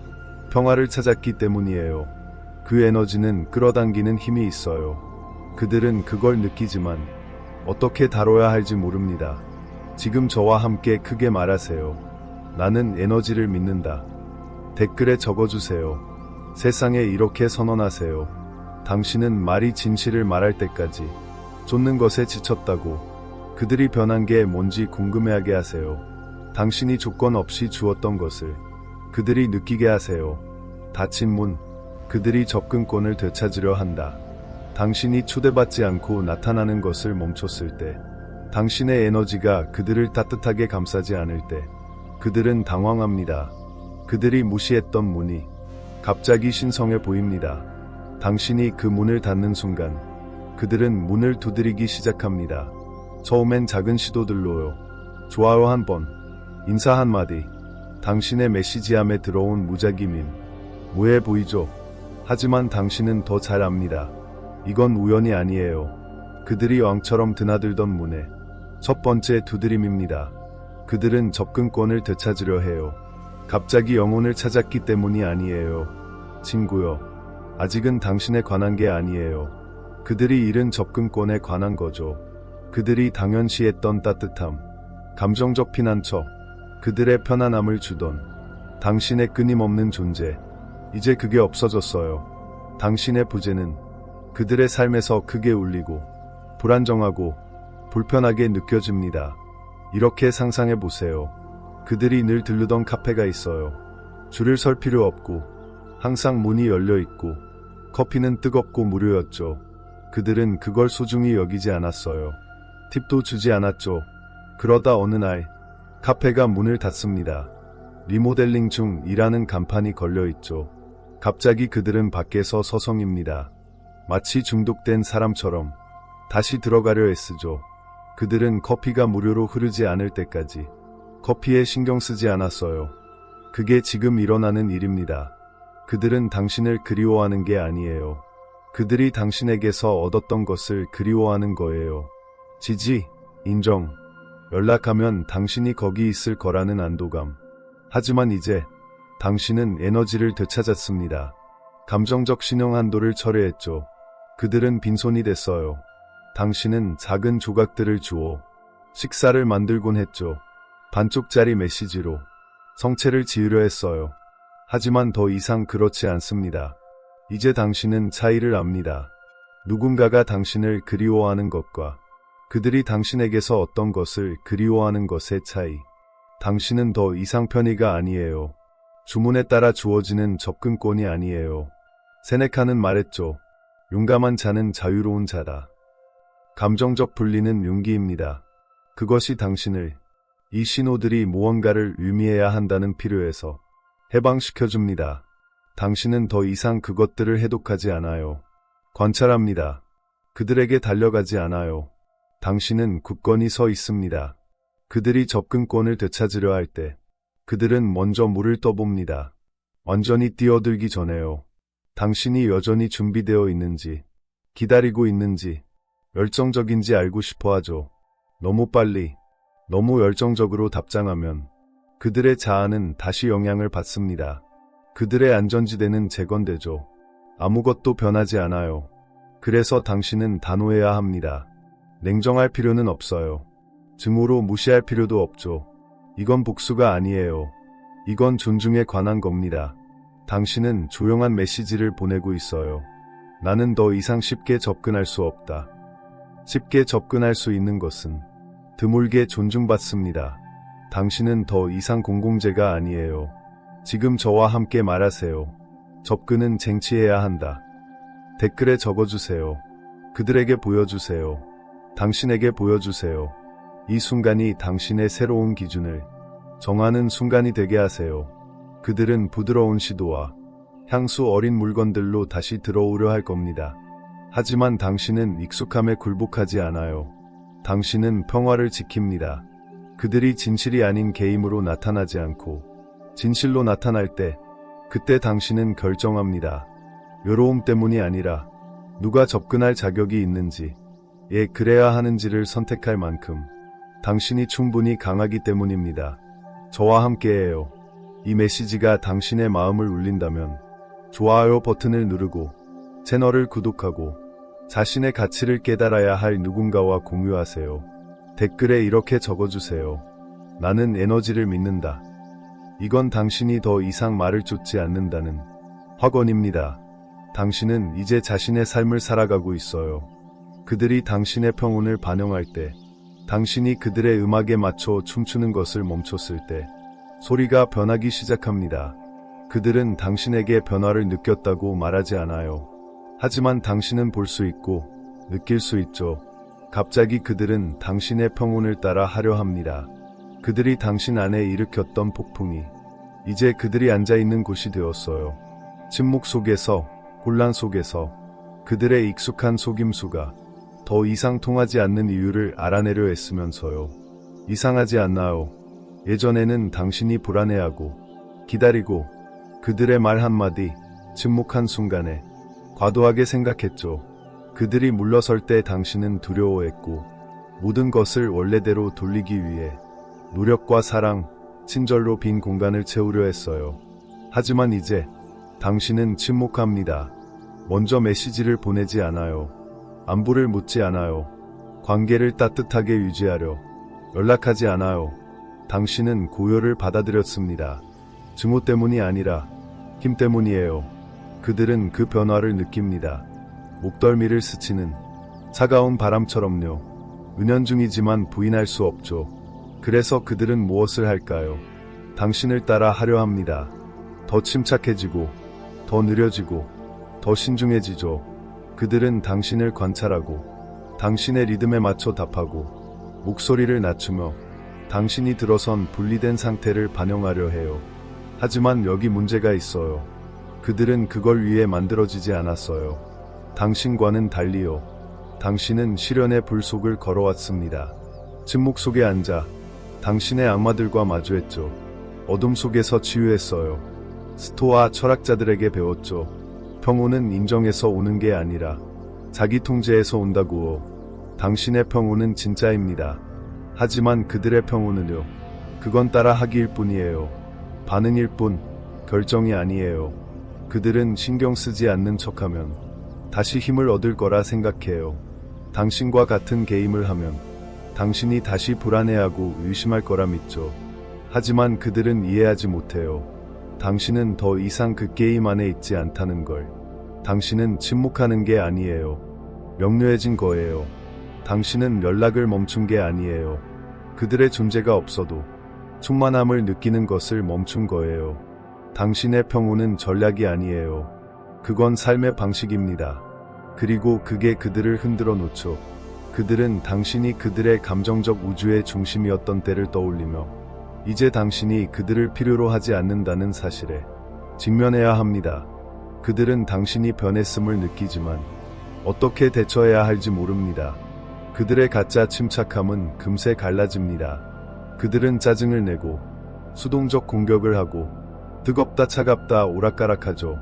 평화를 찾았기 때문이에요. 그 에너지는 끌어당기는 힘이 있어요. 그들은 그걸 느끼지만 어떻게 다뤄야 할지 모릅니다. 지금 저와 함께 크게 말하세요. 나는 에너지를 믿는다. 댓글에 적어주세요. 세상에 이렇게 선언하세요. 당신은 말이 진실을 말할 때까지 쫓는 것에 지쳤다고. 그들이 변한 게 뭔지 궁금해하게 하세요. 당신이 조건 없이 주었던 것을 그들이 느끼게 하세요. 닫힌 문, 그들이 접근권을 되찾으려 한다. 당신이 초대받지 않고 나타나는 것을 멈췄을 때, 당신의 에너지가 그들을 따뜻하게 감싸지 않을 때, 그들은 당황합니다. 그들이 무시했던 문이 갑자기 신성해 보입니다. 당신이 그 문을 닫는 순간, 그들은 문을 두드리기 시작합니다. 처음엔 작은 시도들로요. 좋아요 한번, 인사 한마디, 당신의 메시지함에 들어온 무작위 밈. 무해 보이죠? 하지만 당신은 더 잘 압니다. 이건 우연이 아니에요. 그들이 왕처럼 드나들던 문에 첫 번째 두드림입니다. 그들은 접근권을 되찾으려 해요. 갑자기 영혼을 찾았기 때문이 아니에요. 친구요. 아직은 당신에 관한 게 아니에요. 그들이 잃은 접근권에 관한 거죠. 그들이 당연시했던 따뜻함, 감정적 피난처, 그들의 편안함을 주던 당신의 끊임없는 존재, 이제 그게 없어졌어요. 당신의 부재는 그들의 삶에서 크게 울리고 불안정하고 불편하게 느껴집니다. 이렇게 상상해 보세요. 그들이 늘 들르던 카페가 있어요. 줄을 설 필요 없고 항상 문이 열려 있고 커피는 뜨겁고 무료였죠. 그들은 그걸 소중히 여기지 않았어요. 팁도 주지 않았죠. 그러다 어느 날 카페가 문을 닫습니다. 리모델링 중이라는 간판이 걸려 있죠. 갑자기 그들은 밖에서 서성입니다. 마치 중독된 사람처럼 다시 들어가려 애쓰죠. 그들은 커피가 무료로 흐르지 않을 때까지 커피에 신경 쓰지 않았어요. 그게 지금 일어나는 일입니다. 그들은 당신을 그리워하는 게 아니에요. 그들이 당신에게서 얻었던 것을 그리워하는 거예요. 지지, 인정, 연락하면 당신이 거기 있을 거라는 안도감. 하지만 이제 당신은 에너지를 되찾았습니다. 감정적 신용 한도를 철회했죠. 그들은 빈손이 됐어요. 당신은 작은 조각들을 주어 식사를 만들곤 했죠. 반쪽짜리 메시지로 성체를 지으려 했어요. 하지만 더 이상 그렇지 않습니다. 이제 당신은 차이를 압니다. 누군가가 당신을 그리워하는 것과 그들이 당신에게서 어떤 것을 그리워하는 것의 차이. 당신은 더 이상 편의가 아니에요. 주문에 따라 주어지는 접근권이 아니에요. 세네카는 말했죠. 용감한 자는 자유로운 자다. 감정적 분리는 용기입니다. 그것이 당신을 이 신호들이 무언가를 의미해야 한다는 필요에서 해방시켜줍니다. 당신은 더 이상 그것들을 해독하지 않아요. 관찰합니다. 그들에게 달려가지 않아요. 당신은 굳건히 서 있습니다. 그들이 접근권을 되찾으려 할 때 그들은 먼저 물을 떠봅니다. 완전히 뛰어들기 전에요. 당신이 여전히 준비되어 있는지, 기다리고 있는지, 열정적인지 알고 싶어 하죠. 너무 빨리, 너무 열정적으로 답장하면 그들의 자아는 다시 영향을 받습니다. 그들의 안전지대는 재건되죠. 아무것도 변하지 않아요. 그래서 당신은 단호해야 합니다. 냉정할 필요는 없어요. 증오로 무시할 필요도 없죠. 이건 복수가 아니에요. 이건 존중에 관한 겁니다. 당신은 조용한 메시지를 보내고 있어요. 나는 더 이상 쉽게 접근할 수 없다. 쉽게 접근할 수 있는 것은 드물게 존중받습니다. 당신은 더 이상 공공재가 아니에요. 지금 저와 함께 말하세요. 접근은 쟁취해야 한다. 댓글에 적어주세요. 그들에게 보여주세요. 당신에게 보여주세요. 이 순간이 당신의 새로운 기준을 정하는 순간이 되게 하세요. 그들은 부드러운 시도와 향수 어린 물건들로 다시 들어오려 할 겁니다. 하지만 당신은 익숙함에 굴복하지 않아요. 당신은 평화를 지킵니다. 그들이 진실이 아닌 게임으로 나타나지 않고 진실로 나타날 때 그때 당신은 결정합니다. 외로움 때문이 아니라 누가 접근할 자격이 있는지, 그래야 하는지를 선택할 만큼 당신이 충분히 강하기 때문입니다. 저와 함께해요. 이 메시지가 당신의 마음을 울린다면 좋아요 버튼을 누르고 채널을 구독하고 자신의 가치를 깨달아야 할 누군가와 공유하세요. 댓글에 이렇게 적어주세요. 나는 에너지를 믿는다. 이건 당신이 더 이상 말을 쫓지 않는다는 확언입니다. 당신은 이제 자신의 삶을 살아가고 있어요. 그들이 당신의 평온을 반영할 때, 당신이 그들의 음악에 맞춰 춤추는 것을 멈췄을 때 소리가 변하기 시작합니다. 그들은 당신에게 변화를 느꼈다고 말하지 않아요. 하지만 당신은 볼 수 있고 느낄 수 있죠. 갑자기 그들은 당신의 평온을 따라 하려 합니다. 그들이 당신 안에 일으켰던 폭풍이 이제 그들이 앉아있는 곳이 되었어요. 침묵 속에서, 혼란 속에서 그들의 익숙한 속임수가 더 이상 통하지 않는 이유를 알아내려 했으면서요. 이상하지 않나요? 예전에는 당신이 불안해하고 기다리고 그들의 말 한마디, 침묵한 순간에 과도하게 생각했죠. 그들이 물러설 때 당신은 두려워했고 모든 것을 원래대로 돌리기 위해 노력과 사랑, 친절로 빈 공간을 채우려 했어요. 하지만 이제 당신은 침묵합니다. 먼저 메시지를 보내지 않아요. 안부를 묻지 않아요. 관계를 따뜻하게 유지하려 연락하지 않아요. 당신은 고요를 받아들였습니다. 증오 때문이 아니라 힘 때문이에요. 그들은 그 변화를 느낍니다. 목덜미를 스치는 차가운 바람처럼요. 은연중이지만 부인할 수 없죠. 그래서 그들은 무엇을 할까요? 당신을 따라 하려 합니다. 더 침착해지고, 더 느려지고, 더 신중해지죠. 그들은 당신을 관찰하고, 당신의 리듬에 맞춰 답하고, 목소리를 낮추며 당신이 들어선 분리된 상태를 반영하려 해요. 하지만 여기 문제가 있어요. 그들은 그걸 위해 만들어지지 않았어요. 당신과는 달리요. 당신은 시련의 불 속을 걸어왔습니다. 침묵 속에 앉아 당신의 악마들과 마주했죠. 어둠 속에서 치유했어요. 스토아 철학자들에게 배웠죠. 평온은 인정에서 오는 게 아니라 자기 통제에서 온다고요. 당신의 평온은 진짜입니다. 하지만 그들의 평온은요. 그건 따라 하기일 뿐이에요. 반응일 뿐, 결정이 아니에요. 그들은 신경 쓰지 않는 척하면 다시 힘을 얻을 거라 생각해요. 당신과 같은 게임을 하면 당신이 다시 불안해하고 의심할 거라 믿죠. 하지만 그들은 이해하지 못해요. 당신은 더 이상 그 게임 안에 있지 않다는 걸. 당신은 침묵하는 게 아니에요. 명료해진 거예요. 당신은 연락을 멈춘 게 아니에요. 그들의 존재가 없어도 충만함을 느끼는 것을 멈춘 거예요. 당신의 평온은 전략이 아니에요. 그건 삶의 방식입니다. 그리고 그게 그들을 흔들어 놓죠. 그들은 당신이 그들의 감정적 우주의 중심이었던 때를 떠올리며 이제 당신이 그들을 필요로 하지 않는다는 사실에 직면해야 합니다. 그들은 당신이 변했음을 느끼지만 어떻게 대처해야 할지 모릅니다. 그들의 가짜 침착함은 금세 갈라집니다. 그들은 짜증을 내고 수동적 공격을 하고 뜨겁다 차갑다 오락가락하죠.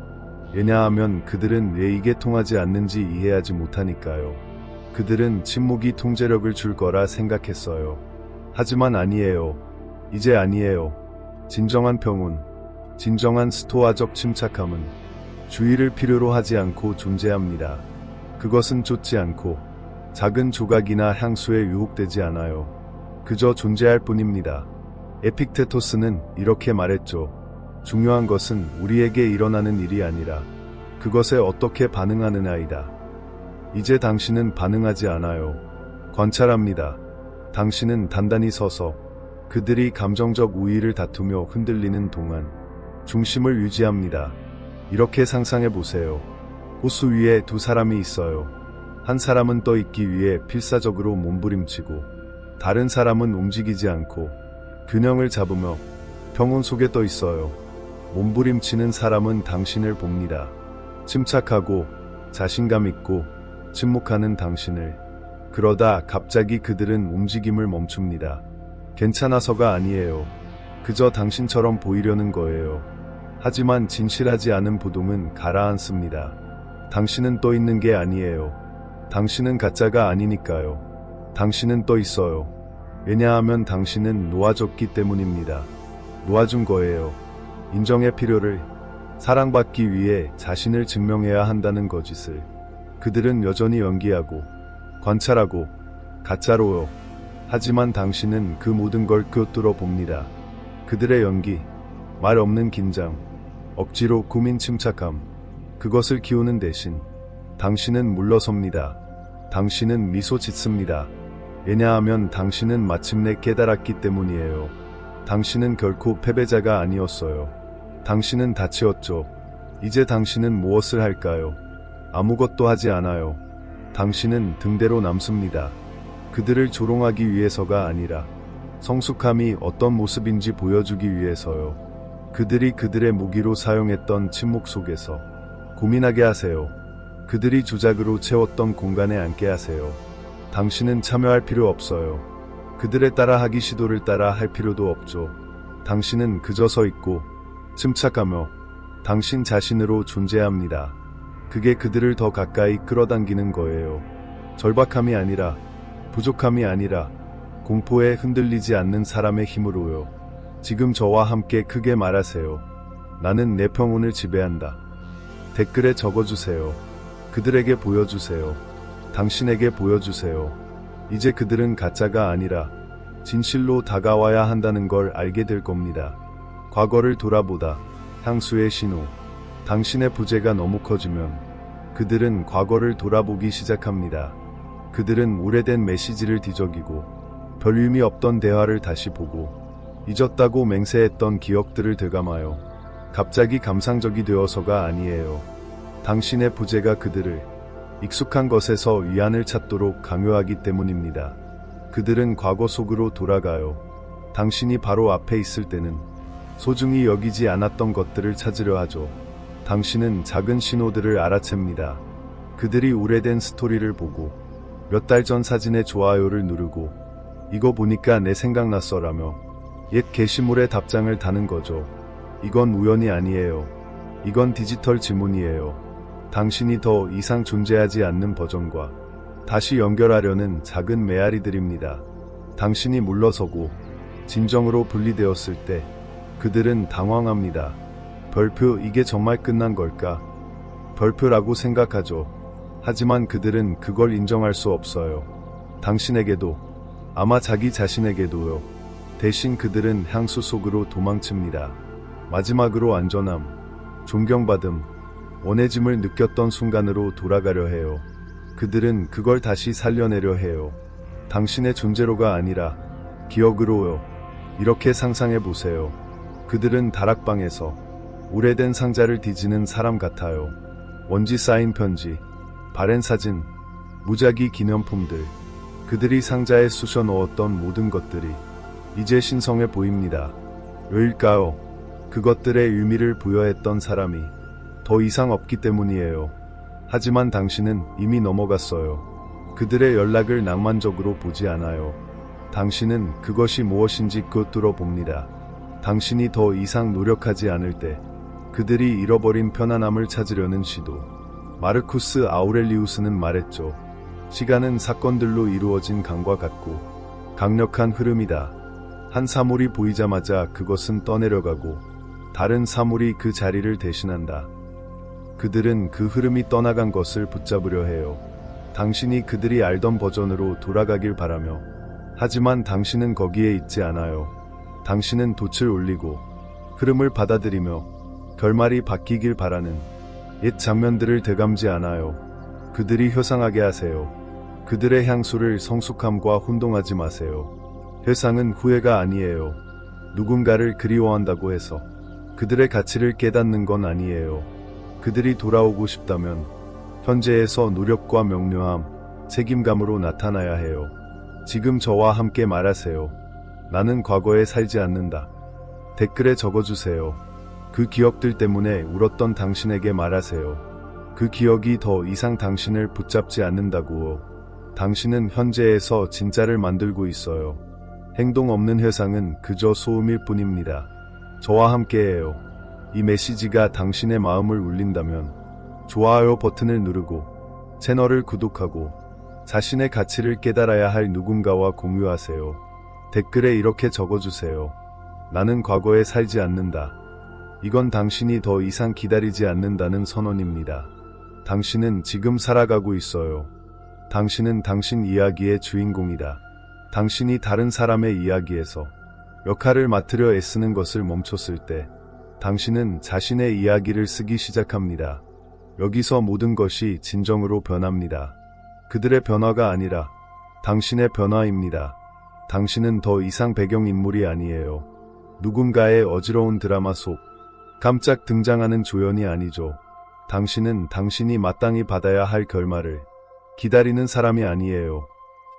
왜냐하면 그들은 왜 이게 통하지 않는지 이해하지 못하니까요. 그들은 침묵이 통제력을 줄 거라 생각했어요. 하지만 아니에요. 이제 아니에요. 진정한 평온, 진정한 스토아적 침착함은 주의를 필요로 하지 않고 존재합니다. 그것은 쫓지 않고 작은 조각이나 향수에 유혹되지 않아요. 그저 존재할 뿐입니다. 에픽테토스는 이렇게 말했죠. 중요한 것은 우리에게 일어나는 일이 아니라 그것에 어떻게 반응하느냐이다. 이제 당신은 반응하지 않아요. 관찰합니다. 당신은 단단히 서서 그들이 감정적 우위를 다투며 흔들리는 동안 중심을 유지합니다. 이렇게 상상해 보세요. 호수 위에 두 사람이 있어요. 한 사람은 떠 있기 위해 필사적으로 몸부림치고 다른 사람은 움직이지 않고 균형을 잡으며 평온 속에 떠 있어요. 몸부림치는 사람은 당신을 봅니다. 침착하고 자신감 있고 침묵하는 당신을. 그러다 갑자기 그들은 움직임을 멈춥니다. 괜찮아서가 아니에요. 그저 당신처럼 보이려는 거예요. 하지만 진실하지 않은 부동은 가라앉습니다. 당신은 떠 있는 게 아니에요. 당신은 가짜가 아니니까요. 당신은 떠 있어요. 왜냐하면 당신은 놓아줬기 때문입니다. 놓아준 거예요. 인정의 필요를, 사랑받기 위해 자신을 증명해야 한다는 거짓을. 그들은 여전히 연기하고 관찰하고 가짜로요. 하지만 당신은 그 모든 걸 꿰뚫어 봅니다. 그들의 연기, 말 없는 긴장, 억지로 꾸민 침착함, 그것을 키우는 대신 당신은 물러섭니다. 당신은 미소 짓습니다. 왜냐하면 당신은 마침내 깨달았기 때문이에요. 당신은 결코 패배자가 아니었어요. 당신은 다치었죠. 이제 당신은 무엇을 할까요? 아무것도 하지 않아요. 당신은 등대로 남습니다. 그들을 조롱하기 위해서가 아니라 성숙함이 어떤 모습인지 보여주기 위해서요. 그들이 그들의 무기로 사용했던 침묵 속에서 고민하게 하세요. 그들이 주작으로 채웠던 공간에 앉게 하세요. 당신은 참여할 필요 없어요. 그들의 따라하기 시도를 따라 할 필요도 없죠. 당신은 그저 서 있고 침착하며 당신 자신으로 존재합니다. 그게 그들을 더 가까이 끌어당기는 거예요. 절박함이 아니라, 부족함이 아니라 공포에 흔들리지 않는 사람의 힘으로요. 지금 저와 함께 크게 말하세요. 나는 내 평온을 지배한다. 댓글에 적어주세요. 그들에게 보여주세요. 당신에게 보여주세요. 이제 그들은 가짜가 아니라 진실로 다가와야 한다는 걸 알게 될 겁니다. 과거를 돌아보다 향수의 신호. 당신의 부재가 너무 커지면 그들은 과거를 돌아보기 시작합니다. 그들은 오래된 메시지를 뒤적이고 별 의미 없던 대화를 다시 보고 잊었다고 맹세했던 기억들을 되감아요. 갑자기 감상적이 되어서가 아니에요. 당신의 부재가 그들을 익숙한 것에서 위안을 찾도록 강요하기 때문입니다. 그들은 과거 속으로 돌아가요. 당신이 바로 앞에 있을 때는 소중히 여기지 않았던 것들을 찾으려 하죠. 당신은 작은 신호들을 알아챕니다. 그들이 오래된 스토리를 보고 몇 달 전 사진에 좋아요를 누르고 이거 보니까 내 생각났어라며 옛 게시물에 답장을 다는 거죠. 이건 우연이 아니에요. 이건 디지털 지문이에요. 당신이 더 이상 존재하지 않는 버전과 다시 연결하려는 작은 메아리들입니다. 당신이 물러서고 진정으로 분리되었을 때 그들은 당황합니다. 별표, 이게 정말 끝난 걸까? 별표라고 생각하죠. 하지만 그들은 그걸 인정할 수 없어요. 당신에게도, 아마 자기 자신에게도요. 대신 그들은 향수 속으로 도망칩니다. 마지막으로 안전함, 존경받음, 원해짐을 느꼈던 순간으로 돌아가려 해요. 그들은 그걸 다시 살려내려 해요. 당신의 존재로가 아니라 기억으로요. 이렇게 상상해 보세요. 그들은 다락방에서 오래된 상자를 뒤지는 사람 같아요. 먼지 쌓인 편지, 바랜 사진, 무작위 기념품들, 그들이 상자에 쑤셔 넣었던 모든 것들이 이제 신성해 보입니다. 왜일까요? 그것들의 의미를 부여했던 사람이 더 이상 없기 때문이에요. 하지만 당신은 이미 넘어갔어요. 그들의 연락을 낭만적으로 보지 않아요. 당신은 그것이 무엇인지 꿰뚫어 봅니다. 당신이 더 이상 노력하지 않을 때 그들이 잃어버린 편안함을 찾으려는 시도. 마르쿠스 아우렐리우스는 말했죠. 시간은 사건들로 이루어진 강과 같고 강력한 흐름이다. 한 사물이 보이자마자 그것은 떠내려가고 다른 사물이 그 자리를 대신한다. 그들은 그 흐름이 떠나간 것을 붙잡으려 해요. 당신이 그들이 알던 버전으로 돌아가길 바라며. 하지만 당신은 거기에 있지 않아요. 당신은 돛을 올리고 흐름을 받아들이며 결말이 바뀌길 바라는 옛 장면들을 되감지 않아요. 그들이 회상하게 하세요. 그들의 향수를 성숙함과 혼동하지 마세요. 회상은 후회가 아니에요. 누군가를 그리워한다고 해서 그들의 가치를 깨닫는 건 아니에요. 그들이 돌아오고 싶다면 현재에서 노력과 명료함, 책임감으로 나타나야 해요. 지금 저와 함께 말하세요. 나는 과거에 살지 않는다. 댓글에 적어주세요. 그 기억들 때문에 울었던 당신에게 말하세요. 그 기억이 더 이상 당신을 붙잡지 않는다고요. 당신은 현재에서 진짜를 만들고 있어요. 행동 없는 회상은 그저 소음일 뿐입니다. 저와 함께해요. 이 메시지가 당신의 마음을 울린다면 좋아요 버튼을 누르고 채널을 구독하고 자신의 가치를 깨달아야 할 누군가와 공유하세요. 댓글에 이렇게 적어주세요. 나는 과거에 살지 않는다. 이건 당신이 더 이상 기다리지 않는다는 선언입니다. 당신은 지금 살아가고 있어요. 당신은 당신 이야기의 주인공이다. 당신이 다른 사람의 이야기에서 역할을 맡으려 애쓰는 것을 멈췄을 때 당신은 자신의 이야기를 쓰기 시작합니다. 여기서 모든 것이 진정으로 변합니다. 그들의 변화가 아니라 당신의 변화입니다. 당신은 더 이상 배경인물이 아니에요. 누군가의 어지러운 드라마 속 깜짝 등장하는 조연이 아니죠. 당신은 당신이 마땅히 받아야 할 결말을 기다리는 사람이 아니에요.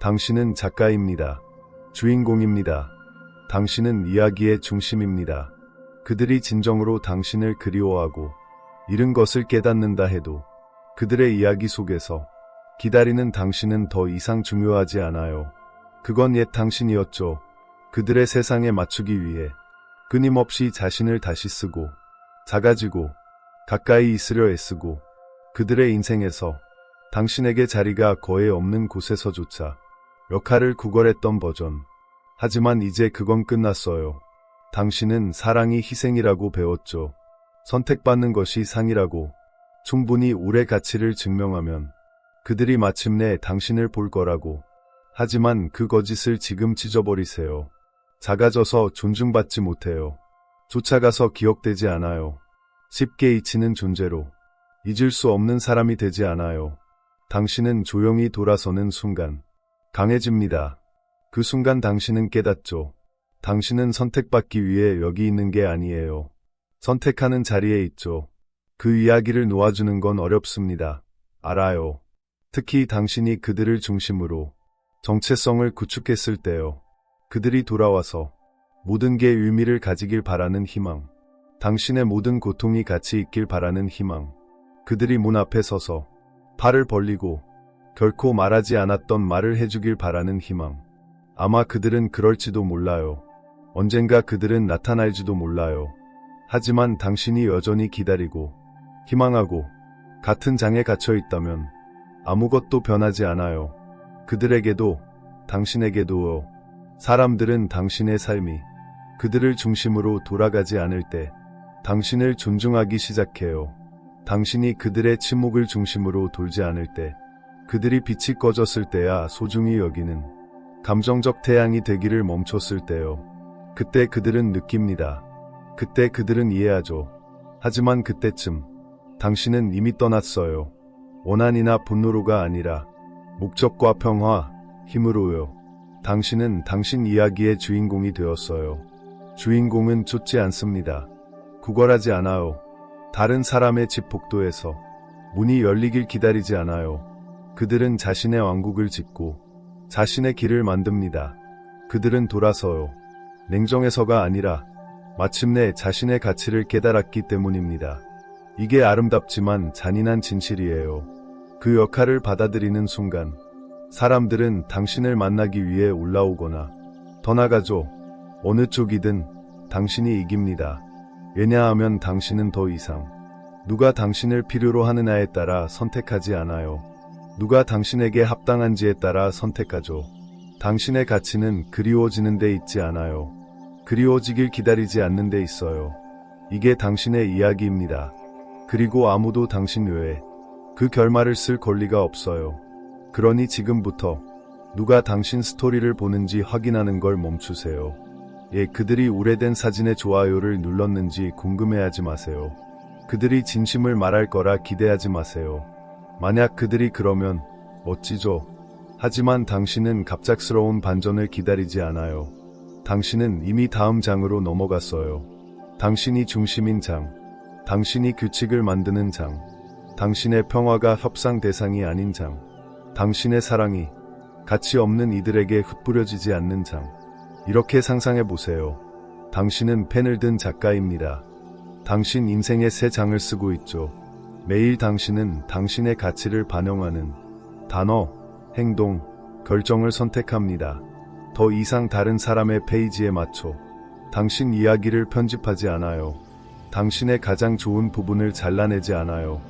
당신은 작가입니다. 주인공입니다. 당신은 이야기의 중심입니다. 그들이 진정으로 당신을 그리워하고 잃은 것을 깨닫는다 해도 그들의 이야기 속에서 기다리는 당신은 더 이상 중요하지 않아요. 그건 옛 당신이었죠. 그들의 세상에 맞추기 위해 끊임없이 자신을 다시 쓰고 작아지고 가까이 있으려 애쓰고 그들의 인생에서 당신에게 자리가 거의 없는 곳에서조차 역할을 구걸했던 버전. 하지만 이제 그건 끝났어요. 당신은 사랑이 희생이라고 배웠죠. 선택받는 것이 상이라고. 충분히 오래 가치를 증명하면 그들이 마침내 당신을 볼 거라고. 하지만 그 거짓을 지금 찢어버리세요. 작아져서 존중받지 못해요. 쫓아가서 기억되지 않아요. 쉽게 잊히는 존재로 잊을 수 없는 사람이 되지 않아요. 당신은 조용히 돌아서는 순간 강해집니다. 그 순간 당신은 깨닫죠. 당신은 선택받기 위해 여기 있는 게 아니에요. 선택하는 자리에 있죠. 그 이야기를 놓아주는 건 어렵습니다. 알아요. 특히 당신이 그들을 중심으로 정체성을 구축했을 때요. 그들이 돌아와서 모든 게 의미를 가지길 바라는 희망. 당신의 모든 고통이 가치 있길 바라는 희망. 그들이 문 앞에 서서 팔을 벌리고 결코 말하지 않았던 말을 해주길 바라는 희망. 아마 그들은 그럴지도 몰라요. 언젠가 그들은 나타날지도 몰라요. 하지만 당신이 여전히 기다리고 희망하고 같은 장에 갇혀 있다면 아무것도 변하지 않아요. 그들에게도 당신에게도요. 사람들은 당신의 삶이 그들을 중심으로 돌아가지 않을 때 당신을 존중하기 시작해요. 당신이 그들의 침묵을 중심으로 돌지 않을 때, 그들이 빛이 꺼졌을 때야 소중히 여기는 감정적 태양이 되기를 멈췄을 때요. 그때 그들은 느낍니다. 그때 그들은 이해하죠. 하지만 그때쯤 당신은 이미 떠났어요. 원한이나 분노로가 아니라 목적과 평화, 힘으로요. 당신은 당신 이야기의 주인공이 되었어요. 주인공은 쫓지 않습니다. 구걸하지 않아요. 다른 사람의 집 복도에서 문이 열리길 기다리지 않아요. 그들은 자신의 왕국을 짓고 자신의 길을 만듭니다. 그들은 돌아서요. 냉정해서가 아니라 마침내 자신의 가치를 깨달았기 때문입니다. 이게 아름답지만 잔인한 진실이에요. 그 역할을 받아들이는 순간 사람들은 당신을 만나기 위해 올라오거나 더 나가죠. 어느 쪽이든 당신이 이깁니다. 왜냐하면 당신은 더 이상 누가 당신을 필요로 하느냐에 따라 선택하지 않아요. 누가 당신에게 합당한지에 따라 선택하죠. 당신의 가치는 그리워지는 데 있지 않아요. 그리워지길 기다리지 않는 데 있어요. 이게 당신의 이야기입니다. 그리고 아무도 당신 외에 그 결말을 쓸 권리가 없어요. 그러니 지금부터 누가 당신 스토리를 보는지 확인하는 걸 멈추세요. 그들이 오래된 사진의 좋아요를 눌렀는지 궁금해하지 마세요. 그들이 진심을 말할 거라 기대하지 마세요. 만약 그들이 그러면 멋지죠. 하지만 당신은 갑작스러운 반전을 기다리지 않아요. 당신은 이미 다음 장으로 넘어갔어요. 당신이 중심인 장, 당신이 규칙을 만드는 장, 당신의 평화가 협상 대상이 아닌 장, 당신의 사랑이 가치 없는 이들에게 흩뿌려지지 않는 장. 이렇게 상상해 보세요. 당신은 펜을 든 작가입니다. 당신 인생의 새 장을 쓰고 있죠. 매일 당신은 당신의 가치를 반영하는 단어, 행동, 결정을 선택합니다. 더 이상 다른 사람의 페이지에 맞춰 당신 이야기를 편집하지 않아요. 당신의 가장 좋은 부분을 잘라내지 않아요.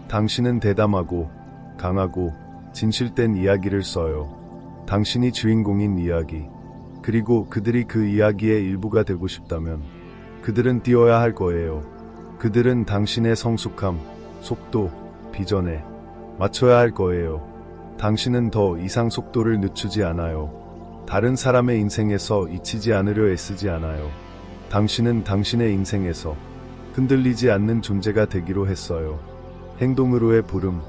당신은 대담하고 강하고 진실된 이야기를 써요. 당신이 주인공인 이야기. 그리고 그들이 그 이야기의 일부가 되고 싶다면 그들은 뛰어야 할 거예요. 그들은 당신의 성숙함, 속도, 비전에 맞춰야 할 거예요. 당신은 더 이상 속도를 늦추지 않아요. 다른 사람의 인생에서 잊히지 않으려 애쓰지 않아요. 당신은 당신의 인생에서 흔들리지 않는 존재가 되기로 했어요. 행동으로의 부름,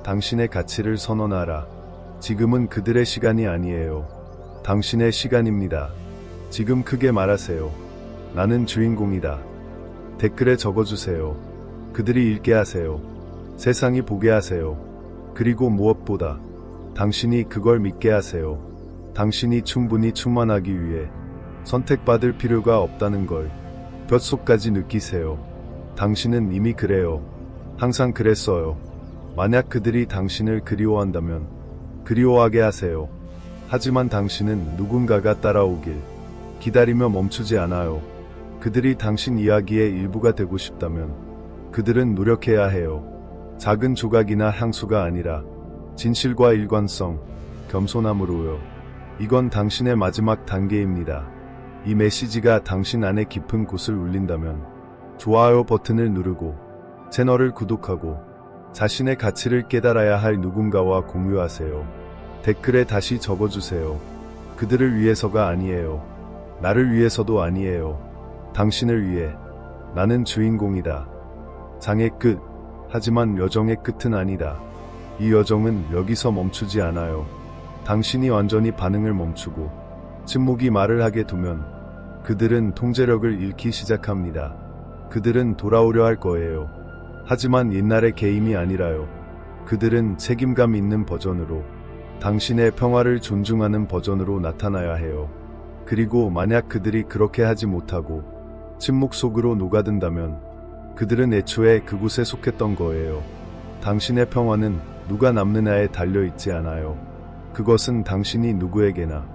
당신의 가치를 선언하라. 지금은 그들의 시간이 아니에요. 당신의 시간입니다. 지금 크게 말하세요. 나는 주인공이다. 댓글에 적어주세요. 그들이 읽게 하세요. 세상이 보게 하세요. 그리고 무엇보다 당신이 그걸 믿게 하세요. 당신이 충분히 충만하기 위해 선택받을 필요가 없다는 걸 뼛속까지 느끼세요. 당신은 이미 그래요. 항상 그랬어요. 만약 그들이 당신을 그리워한다면 그리워하게 하세요. 하지만 당신은 누군가가 따라오길 기다리며 멈추지 않아요. 그들이 당신 이야기의 일부가 되고 싶다면 그들은 노력해야 해요. 작은 조각이나 향수가 아니라 진실과 일관성, 겸손함으로요. 이건 당신의 마지막 단계입니다. 이 메시지가 당신 안에 깊은 곳을 울린다면 좋아요 버튼을 누르고 채널을 구독하고 자신의 가치를 깨달아야 할 누군가와 공유하세요. 댓글에 다시 적어주세요. 그들을 위해서가 아니에요. 나를 위해서도 아니에요. 당신을 위해 나는 주인공이다. 장의 끝, 하지만 여정의 끝은 아니다. 이 여정은 여기서 멈추지 않아요. 당신이 완전히 반응을 멈추고 침묵이 말을 하게 두면 그들은 통제력을 잃기 시작합니다. 그들은 돌아오려 할 거예요. 하지만 옛날의 게임이 아니라요. 그들은 책임감 있는 버전으로, 당신의 평화를 존중하는 버전으로 나타나야 해요. 그리고 만약 그들이 그렇게 하지 못하고 침묵 속으로 녹아든다면 그들은 애초에 그곳에 속했던 거예요. 당신의 평화는 누가 남느냐에 달려있지 않아요. 그것은 당신이 누구에게나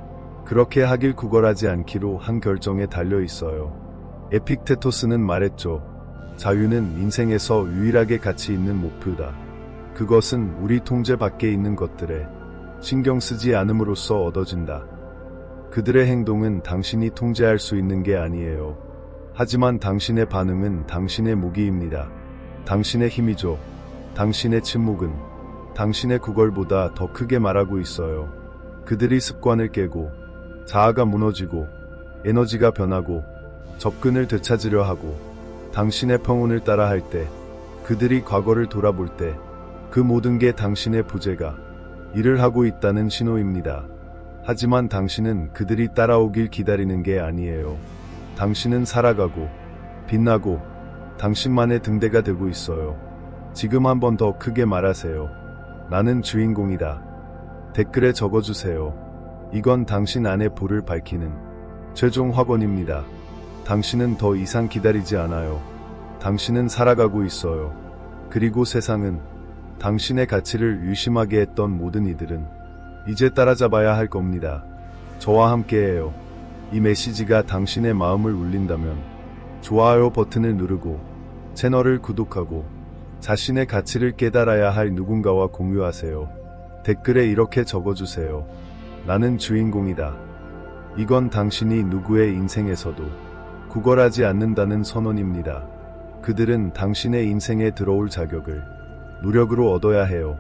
그렇게 하길 구걸하지 않기로 한 결정에 달려있어요. 에픽테토스는 말했죠. 자유는 인생에서 유일하게 가치 있는 목표다. 그것은 우리 통제 밖에 있는 것들에 신경 쓰지 않음으로써 얻어진다. 그들의 행동은 당신이 통제할 수 있는 게 아니에요. 하지만 당신의 반응은 당신의 무기입니다. 당신의 힘이죠. 당신의 침묵은 당신의 구걸보다 더 크게 말하고 있어요. 그들이 습관을 깨고 자아가 무너지고 에너지가 변하고 접근을 되찾으려 하고 당신의 평온을 따라 할 때, 그들이 과거를 돌아볼 때 그 모든 게 당신의 부재가 일을 하고 있다는 신호입니다. 하지만 당신은 그들이 따라오길 기다리는 게 아니에요. 당신은 살아가고 빛나고 당신만의 등대가 되고 있어요. 지금 한 번 더 크게 말하세요. 나는 주인공이다. 댓글에 적어주세요. 이건 당신 안의 불을 밝히는 최종 확언입니다. 당신은 더 이상 기다리지 않아요. 당신은 살아가고 있어요. 그리고 세상은 당신의 가치를 유심하게 했던 모든 이들은 이제 따라잡아야 할 겁니다. 저와 함께해요. 이 메시지가 당신의 마음을 울린다면 좋아요 버튼을 누르고 채널을 구독하고 자신의 가치를 깨달아야 할 누군가와 공유하세요. 댓글에 이렇게 적어주세요. 나는 주인공이다. 이건 당신이 누구의 인생에서도 구걸하지 않는다는 선언입니다. 그들은 당신의 인생에 들어올 자격을 노력으로 얻어야 해요.